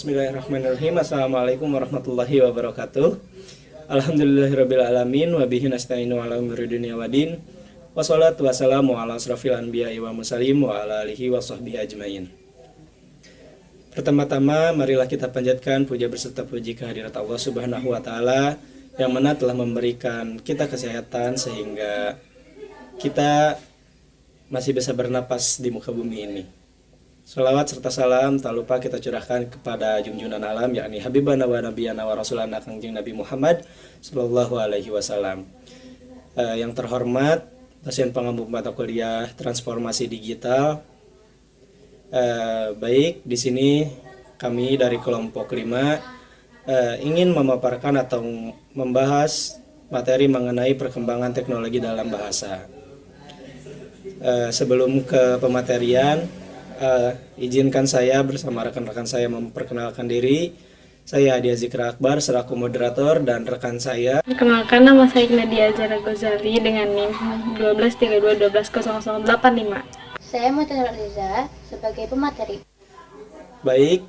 Bismillahirrahmanirrahim. Assalamualaikum warahmatullahi wabarakatuh. Alhamdulillahirabbil alamin wa bihi nasta'inu ala umuri dunya waddin. Wassalatu wassalamu ala asrofil anbiya'i wa mursalin wa ala alihi wa sahbihi ajmain. Pertama-tama marilah kita panjatkan puja berserta puji kehadirat Allah Subhanahu wa taala yang mana telah memberikan kita kesehatan sehingga kita masih bisa bernapas di muka bumi ini. Salawat serta salam tak lupa kita curahkan kepada junjungan alam yakni Habibana wa Nabiyana wa Rasulana Kangjeng Nabi Muhammad Sallallahu Alaihi Wasallam. Yang terhormat dosen pengampu mata kuliah transformasi digital. Baik, di sini kami dari kelompok 5 ingin memaparkan atau membahas materi mengenai perkembangan teknologi dalam bahasa. Sebelum ke pematerian, izinkan saya bersama rekan-rekan saya memperkenalkan diri. Saya Adia Zikra Akbar selaku moderator dan rekan saya. Perkenalkan, nama saya Nadia Zara Gozali dengan NIM 1232120085. Saya Mutia Riza sebagai pemateri. Baik,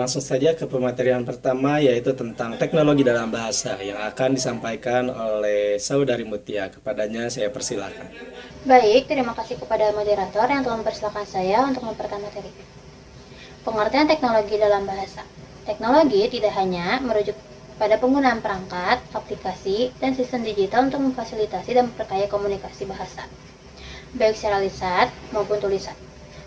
langsung saja ke pematerian pertama yaitu tentang teknologi dalam bahasa yang akan disampaikan oleh Saudari Mutia. Kepadanya saya persilakan. Baik, terima kasih kepada moderator yang telah mempersilahkan saya untuk memperkenalkan materi. Pengertian teknologi dalam bahasa. Teknologi tidak hanya merujuk pada penggunaan perangkat, aplikasi, dan sistem digital untuk memfasilitasi dan memperkaya komunikasi bahasa, baik secara lisan maupun tulisan.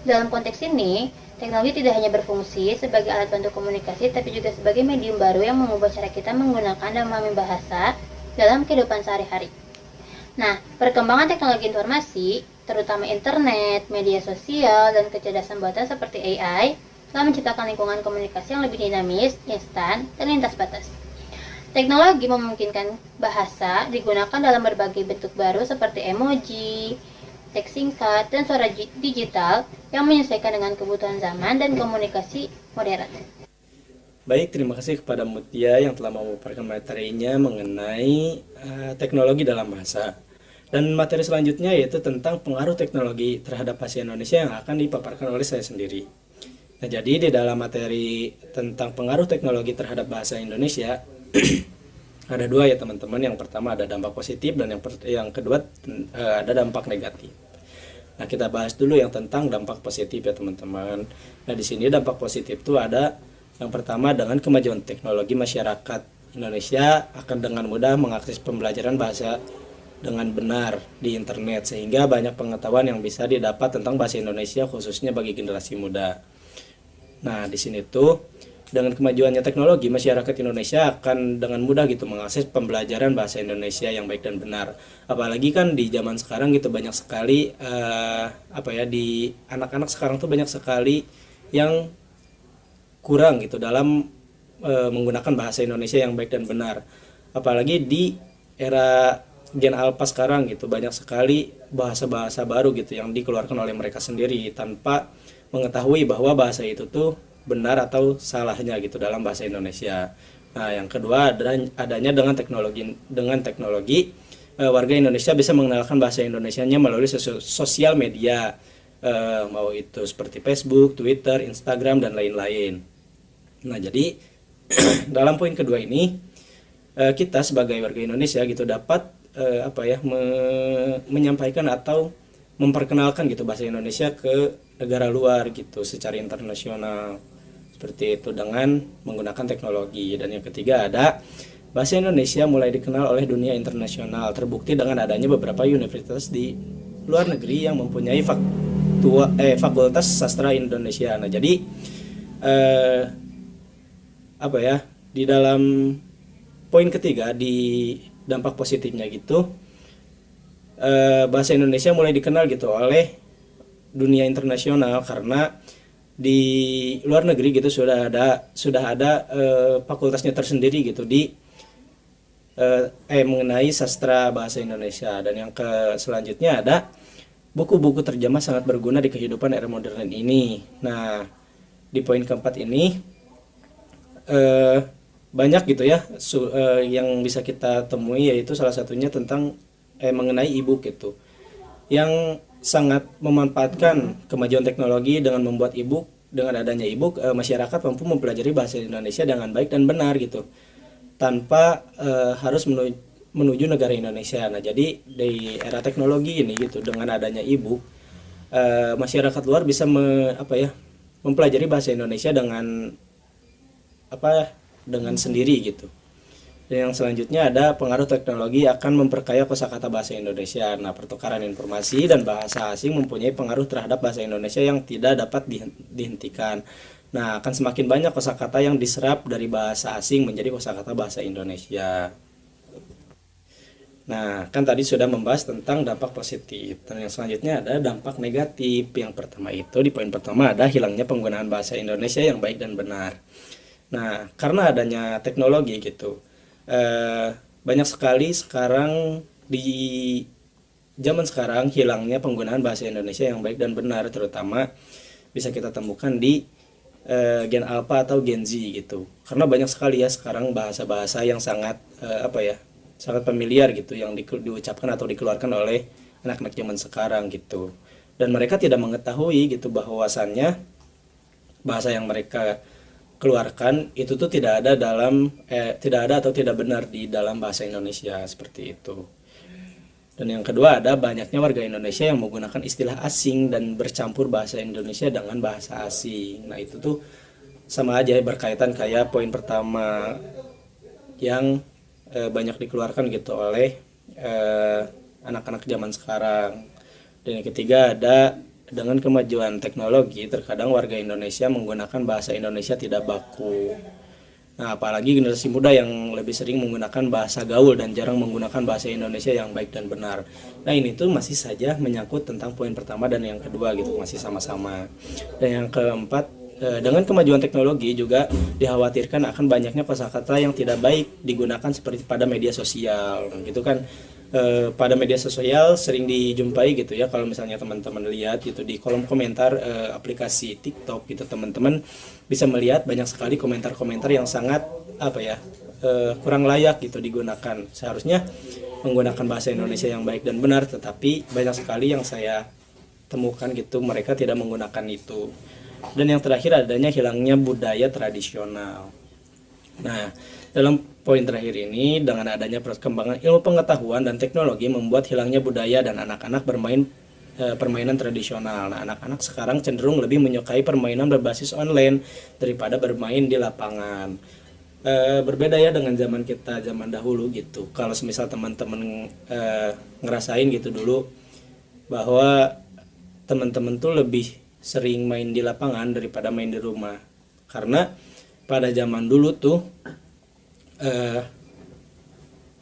Dalam konteks ini, teknologi tidak hanya berfungsi sebagai alat bantu komunikasi, tapi juga sebagai medium baru yang mengubah cara kita menggunakan dan memahami bahasa dalam kehidupan sehari-hari. Nah, perkembangan teknologi informasi, terutama internet, media sosial, dan kecerdasan buatan seperti AI, telah menciptakan lingkungan komunikasi yang lebih dinamis, instan, dan lintas batas. Teknologi memungkinkan bahasa digunakan dalam berbagai bentuk baru seperti emoji, teks singkat, dan suara digital yang menyesuaikan dengan kebutuhan zaman dan komunikasi modern. Baik, terima kasih kepada Mutia yang telah memaparkan materinya mengenai teknologi dalam bahasa. Dan materi selanjutnya yaitu tentang pengaruh teknologi terhadap bahasa Indonesia yang akan dipaparkan oleh saya sendiri. Nah, jadi di dalam materi tentang pengaruh teknologi terhadap bahasa Indonesia ada dua ya teman-teman. Yang pertama ada dampak positif dan yang kedua ada dampak negatif. Nah, kita bahas dulu yang tentang dampak positif ya teman-teman. Nah, di sini dampak positif itu ada yang pertama dengan kemajuan teknologi, masyarakat Indonesia akan dengan mudah mengakses pembelajaran bahasa dengan benar di internet sehingga banyak pengetahuan yang bisa didapat tentang bahasa Indonesia khususnya bagi generasi muda. Nah, di sini tuh dengan kemajuannya teknologi, masyarakat Indonesia akan dengan mudah gitu mengakses pembelajaran bahasa Indonesia yang baik dan benar. Apalagi kan di zaman sekarang gitu banyak sekali di anak-anak sekarang tuh banyak sekali yang kurang gitu dalam menggunakan bahasa Indonesia yang baik dan benar. Apalagi di era Gen Alpha sekarang gitu banyak sekali bahasa-bahasa baru gitu yang dikeluarkan oleh mereka sendiri tanpa mengetahui bahwa bahasa itu tuh benar atau salahnya gitu dalam bahasa Indonesia. Nah, yang kedua adanya dengan teknologi warga Indonesia bisa mengenalkan bahasa Indonesianya melalui sosial media, mau itu seperti Facebook, Twitter, Instagram dan lain-lain. Nah, jadi dalam poin kedua ini kita sebagai warga Indonesia gitu dapat menyampaikan atau memperkenalkan gitu bahasa Indonesia ke negara luar gitu secara internasional seperti itu dengan menggunakan teknologi. Dan yang ketiga ada bahasa Indonesia mulai dikenal oleh dunia internasional, terbukti dengan adanya beberapa universitas di luar negeri yang mempunyai fakultas sastra Indonesia. Nah, jadi di dalam poin ketiga di dampak positifnya gitu, bahasa Indonesia mulai dikenal gitu oleh dunia internasional karena di luar negeri gitu sudah ada fakultasnya tersendiri gitu di mengenai sastra bahasa Indonesia. Dan yang selanjutnya ada buku-buku terjemah sangat berguna di kehidupan era modern ini. Nah, di poin keempat ini banyak gitu ya yang bisa kita temui, yaitu salah satunya tentang mengenai e-book gitu yang sangat memanfaatkan kemajuan teknologi dengan membuat e-book dengan adanya e-book masyarakat mampu mempelajari bahasa Indonesia dengan baik dan benar gitu tanpa harus menuju negara Indonesia. Nah, jadi di era teknologi ini gitu dengan adanya e-book masyarakat luar bisa mempelajari bahasa Indonesia dengan sendiri gitu. Dan yang selanjutnya ada pengaruh teknologi akan memperkaya kosakata bahasa Indonesia. Nah, pertukaran informasi dan bahasa asing mempunyai pengaruh terhadap bahasa Indonesia yang tidak dapat dihentikan. Nah, akan semakin banyak kosakata yang diserap dari bahasa asing menjadi kosakata bahasa Indonesia. Nah, kan tadi sudah membahas tentang dampak positif. Dan yang selanjutnya ada dampak negatif. Yang pertama itu di poin pertama ada hilangnya penggunaan bahasa Indonesia yang baik dan benar. Nah, karena adanya teknologi gitu, banyak sekali sekarang di zaman sekarang hilangnya penggunaan bahasa Indonesia yang baik dan benar, terutama bisa kita temukan di Gen Alpha atau Gen Z gitu. Karena banyak sekali ya sekarang bahasa-bahasa yang sangat sangat familiar gitu yang diucapkan atau dikeluarkan oleh anak-anak zaman sekarang gitu. Dan mereka tidak mengetahui gitu bahwasannya bahasa yang mereka keluarkan itu tuh tidak ada atau tidak benar di dalam bahasa Indonesia seperti itu. Dan yang kedua ada banyaknya warga Indonesia yang menggunakan istilah asing dan bercampur bahasa Indonesia dengan bahasa asing. Nah, itu tuh sama aja berkaitan kayak poin pertama yang banyak dikeluarkan gitu oleh anak-anak zaman sekarang. Dan yang ketiga ada dengan kemajuan teknologi, terkadang warga Indonesia menggunakan bahasa Indonesia tidak baku. Nah, apalagi generasi muda yang lebih sering menggunakan bahasa gaul dan jarang menggunakan bahasa Indonesia yang baik dan benar. Nah, ini tuh masih saja menyangkut tentang poin pertama dan yang kedua gitu, masih sama-sama. Dan yang keempat, dengan kemajuan teknologi juga dikhawatirkan akan banyaknya kosakata yang tidak baik digunakan seperti pada media sosial gitu kan. Pada media sosial sering dijumpai gitu ya, kalau misalnya teman-teman lihat gitu di kolom komentar aplikasi TikTok gitu, teman-teman bisa melihat banyak sekali komentar-komentar yang sangat kurang layak gitu digunakan. Seharusnya menggunakan bahasa Indonesia yang baik dan benar, tetapi banyak sekali yang saya temukan gitu mereka tidak menggunakan itu. Dan yang terakhir adanya hilangnya budaya tradisional. Nah, dalam poin terakhir ini, dengan adanya perkembangan ilmu pengetahuan dan teknologi membuat hilangnya budaya dan anak-anak bermain permainan tradisional. Nah, anak-anak sekarang cenderung lebih menyukai permainan berbasis online daripada bermain di lapangan. Berbeda ya dengan zaman kita, zaman dahulu gitu. Kalau semisal teman-teman ngerasain gitu dulu bahwa teman-teman tuh lebih sering main di lapangan daripada main di rumah. Karena pada zaman dulu tuh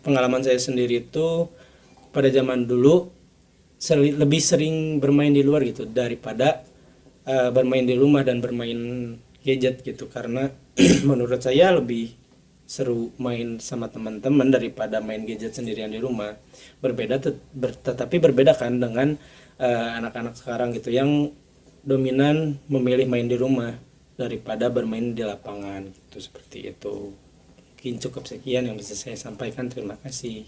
pengalaman saya sendiri tuh pada zaman dulu lebih sering bermain di luar gitu daripada bermain di rumah dan bermain gadget gitu, karena menurut saya lebih seru main sama teman-teman daripada main gadget sendirian di rumah. Tetapi berbeda kan dengan anak-anak sekarang gitu yang dominan memilih main di rumah daripada bermain di lapangan gitu, seperti itu. Mungkin cukup sekian yang bisa saya sampaikan, terima kasih.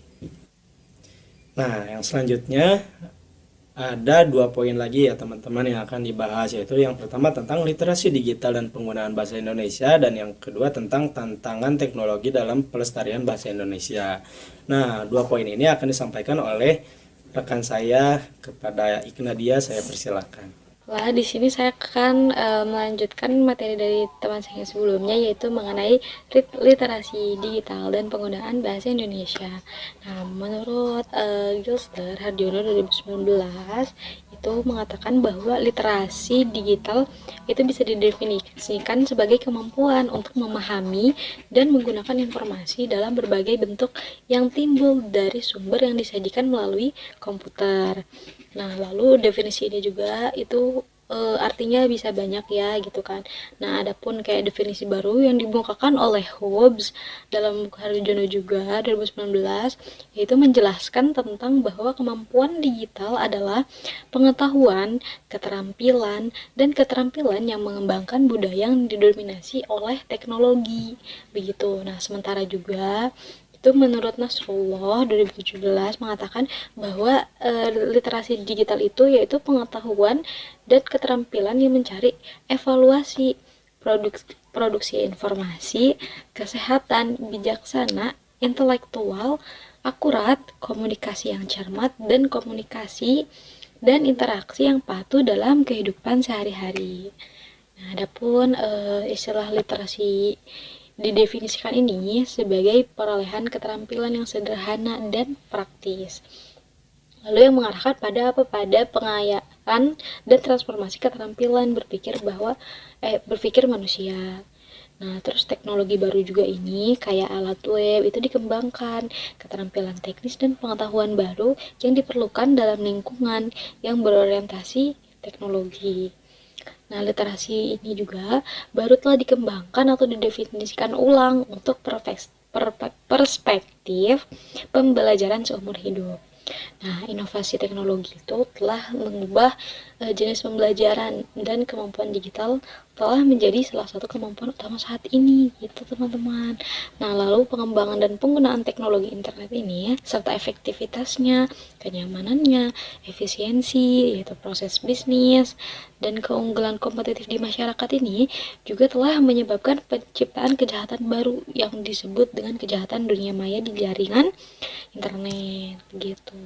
Nah, yang selanjutnya ada 2 poin lagi ya teman-teman yang akan dibahas, yaitu yang pertama tentang literasi digital dan penggunaan bahasa Indonesia, dan yang kedua tentang tantangan teknologi dalam pelestarian bahasa Indonesia. Nah, 2 poin ini akan disampaikan oleh rekan saya kepada Iknadia, saya persilakan. Wah, di sini saya akan melanjutkan materi dari teman saya sebelumnya, yaitu mengenai literasi digital dan penggunaan bahasa Indonesia. Nah, menurut Gilster Hardiono 2019 itu mengatakan bahwa literasi digital itu bisa didefinisikan sebagai kemampuan untuk memahami dan menggunakan informasi dalam berbagai bentuk yang timbul dari sumber yang disajikan melalui komputer. Nah, lalu definisi ini juga itu artinya bisa banyak ya gitu kan. Nah, adapun kayak definisi baru yang dimukakan oleh Hobbes dalam buku Hardiono juga 2019, yaitu menjelaskan tentang bahwa kemampuan digital adalah pengetahuan, keterampilan, dan keterampilan yang mengembangkan budaya yang didominasi oleh teknologi begitu. Nah, sementara juga itu menurut Nasrullah 2017 mengatakan bahwa literasi digital itu yaitu pengetahuan dan keterampilan yang mencari evaluasi, produksi informasi, kesehatan, bijaksana, intelektual, akurat, komunikasi yang cermat, dan komunikasi dan interaksi yang patuh dalam kehidupan sehari-hari. Nah, adapun istilah literasi didefinisikan ini sebagai perolehan keterampilan yang sederhana dan praktis. Lalu yang mengarahkan pada apa? Pada pengayaan dan transformasi keterampilan berpikir manusia. Nah, terus teknologi baru juga ini kayak alat web itu dikembangkan, keterampilan teknis dan pengetahuan baru yang diperlukan dalam lingkungan yang berorientasi teknologi. Nah, literasi ini juga baru telah dikembangkan atau didefinisikan ulang untuk perspektif pembelajaran seumur hidup. Nah, inovasi teknologi itu telah mengubah jenis pembelajaran dan kemampuan digital telah menjadi salah satu kemampuan utama saat ini, gitu teman-teman. Nah, lalu pengembangan dan penggunaan teknologi internet ini serta efektivitasnya, kenyamanannya, efisiensi, yaitu proses bisnis, dan keunggulan kompetitif di masyarakat ini juga telah menyebabkan penciptaan kejahatan baru yang disebut dengan kejahatan dunia maya di jaringan internet, gitu.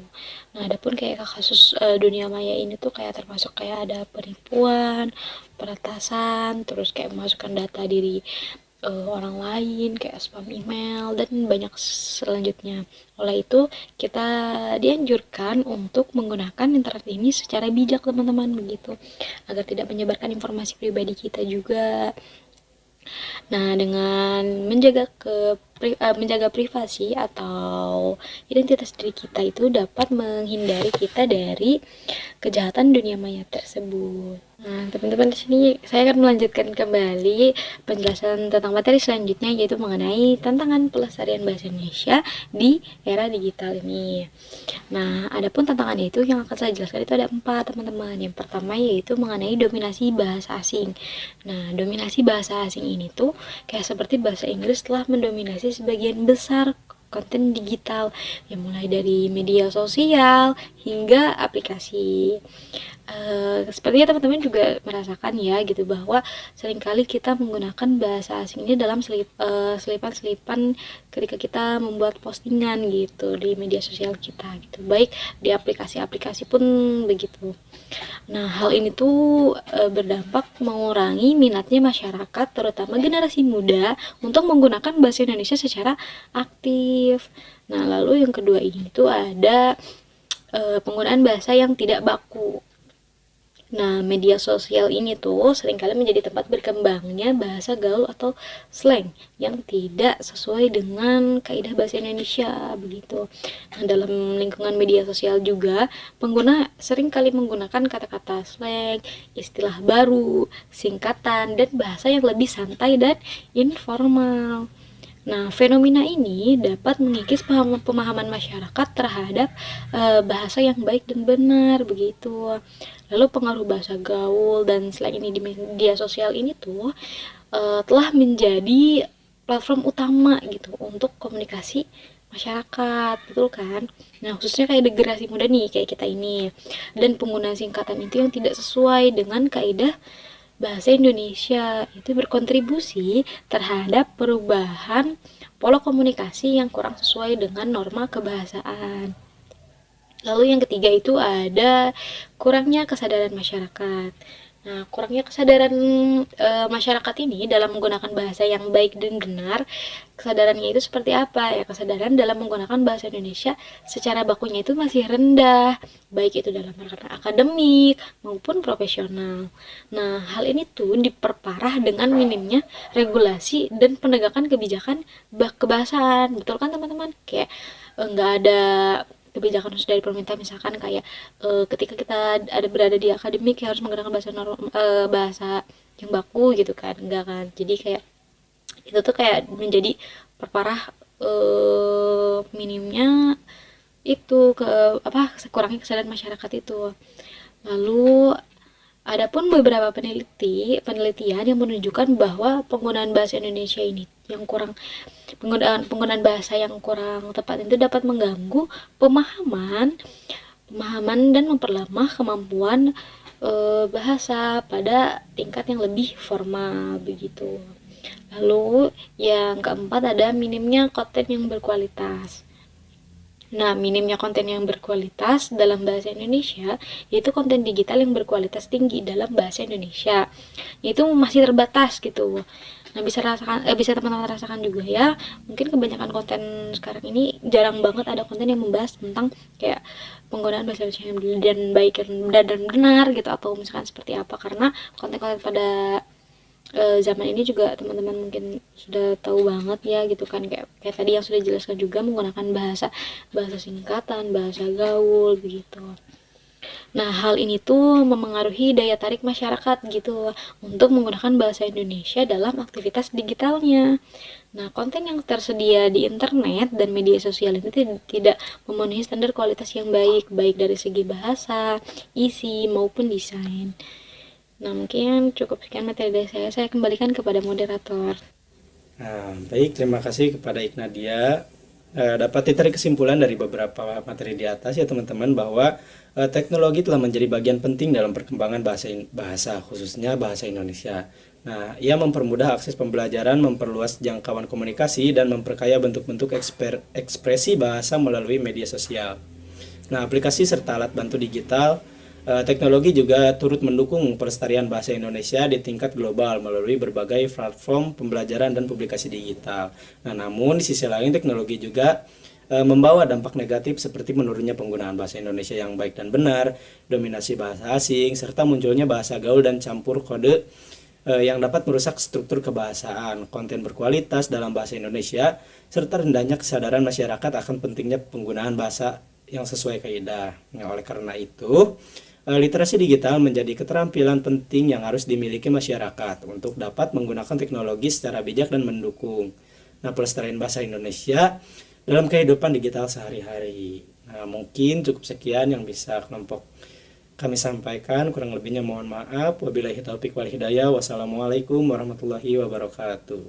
Nah, adapun kayak kasus dunia maya ini tuh kayak termasuk kayak ada penipuan, peretasan, terus kayak memasukkan data diri orang lain kayak spam email dan banyak selanjutnya. Oleh itu kita dianjurkan untuk menggunakan internet ini secara bijak teman-teman, begitu, agar tidak menyebarkan informasi pribadi kita juga. Nah, dengan menjaga privasi atau identitas diri kita itu dapat menghindari kita dari kejahatan dunia maya tersebut. Nah, teman-teman, di sini saya akan melanjutkan kembali penjelasan tentang materi selanjutnya, yaitu mengenai tantangan pelestarian bahasa Indonesia di era digital ini. Nah, adapun tantangannya itu yang akan saya jelaskan itu ada 4, teman-teman. Yang pertama yaitu mengenai dominasi bahasa asing. Nah, dominasi bahasa asing ini tuh kayak seperti bahasa Inggris telah mendominasi sebagian besar konten digital, yang mulai dari media sosial hingga aplikasi. Sepertinya teman-teman juga merasakan ya gitu, bahwa seringkali kita menggunakan bahasa asing ini dalam selipan-selipan ketika kita membuat postingan gitu di media sosial kita gitu, baik di aplikasi-aplikasi pun begitu. Nah, hal ini tuh berdampak mengurangi minatnya masyarakat, terutama generasi muda, untuk menggunakan bahasa Indonesia secara aktif. Nah, lalu yang kedua ini tuh ada penggunaan bahasa yang tidak baku. Nah, media sosial ini tuh seringkali menjadi tempat berkembangnya bahasa gaul atau slang yang tidak sesuai dengan kaidah bahasa Indonesia, begitu. Nah, dalam lingkungan media sosial juga, pengguna seringkali menggunakan kata-kata slang, istilah baru, singkatan, dan bahasa yang lebih santai dan informal. Nah, fenomena ini dapat mengikis pemahaman masyarakat terhadap bahasa yang baik dan benar, begitu. Lalu pengaruh bahasa gaul dan slang ini di media sosial ini tuh telah menjadi platform utama gitu untuk komunikasi masyarakat, betul kan? Nah, khususnya kayak generasi muda nih, kayak kita ini, dan penggunaan singkatan itu yang tidak sesuai dengan kaidah bahasa Indonesia itu berkontribusi terhadap perubahan pola komunikasi yang kurang sesuai dengan norma kebahasaan. Lalu yang ketiga itu ada kurangnya kesadaran masyarakat. Nah, kurangnya kesadaran masyarakat ini dalam menggunakan bahasa yang baik dan benar, kesadarannya itu seperti apa? Ya, kesadaran dalam menggunakan bahasa Indonesia secara bakunya itu masih rendah, baik itu dalam ranah akademik maupun profesional. Nah, hal ini tuh diperparah dengan minimnya regulasi dan penegakan kebijakan kebahasaan. Betul kan teman-teman? Kayak nggak ada kebijakan khusus dari pemerintah, misalkan kayak ketika kita berada di akademik ya harus menggunakan bahasa yang baku gitu kan, enggak kan. Jadi kayak itu tuh kayak menjadi perparah minimnya itu kurangnya kesadaran masyarakat itu. Lalu adapun beberapa penelitian yang menunjukkan bahwa penggunaan bahasa Indonesia ini yang kurang penggunaan bahasa yang kurang tepat itu dapat mengganggu pemahaman dan memperlemah kemampuan bahasa pada tingkat yang lebih formal begitu. Lalu yang keempat ada minimnya konten yang berkualitas. Nah, minimnya konten yang berkualitas dalam bahasa Indonesia yaitu konten digital yang berkualitas tinggi dalam bahasa Indonesia. Itu masih terbatas gitu. Nah, bisa teman-teman rasakan juga ya. Mungkin kebanyakan konten sekarang ini jarang banget ada konten yang membahas tentang kayak penggunaan bahasa Indonesia dan baik dan benar gitu, atau misalkan seperti apa, karena konten-konten pada zaman ini juga teman-teman mungkin sudah tahu banget ya gitu kan, kayak tadi yang sudah dijelaskan juga menggunakan bahasa singkatan, bahasa gaul begitu. Nah, hal ini tuh memengaruhi daya tarik masyarakat gitu untuk menggunakan bahasa Indonesia dalam aktivitas digitalnya. Nah, konten yang tersedia di internet dan media sosial ini tidak memenuhi standar kualitas yang baik dari segi bahasa, isi maupun desain. Nah, mungkin cukup sekian materi dari saya kembalikan kepada moderator. Nah, baik, terima kasih kepada Iknadia. Dapat ditarik kesimpulan dari beberapa materi di atas ya teman-teman, bahwa teknologi telah menjadi bagian penting dalam perkembangan bahasa khususnya bahasa Indonesia. Nah, ia mempermudah akses pembelajaran, memperluas jangkauan komunikasi, dan memperkaya bentuk-bentuk ekspresi bahasa melalui media sosial. Nah, aplikasi serta alat bantu digital teknologi juga turut mendukung pelestarian bahasa Indonesia di tingkat global melalui berbagai platform pembelajaran dan publikasi digital. Nah, namun di sisi lain teknologi juga membawa dampak negatif seperti menurunnya penggunaan bahasa Indonesia yang baik dan benar, dominasi bahasa asing, serta munculnya bahasa gaul dan campur kode yang dapat merusak struktur kebahasaan, konten berkualitas dalam bahasa Indonesia, serta rendahnya kesadaran masyarakat akan pentingnya penggunaan bahasa yang sesuai kaidah. Nah, oleh karena itu, literasi digital menjadi keterampilan penting yang harus dimiliki masyarakat untuk dapat menggunakan teknologi secara bijak dan mendukung pelestarian bahasa Indonesia dalam kehidupan digital sehari-hari. Nah, mungkin cukup sekian yang bisa kelompok kami sampaikan, kurang lebihnya mohon maaf. Wabillahi taufik wal hidayah. Wassalamualaikum warahmatullahi wabarakatuh.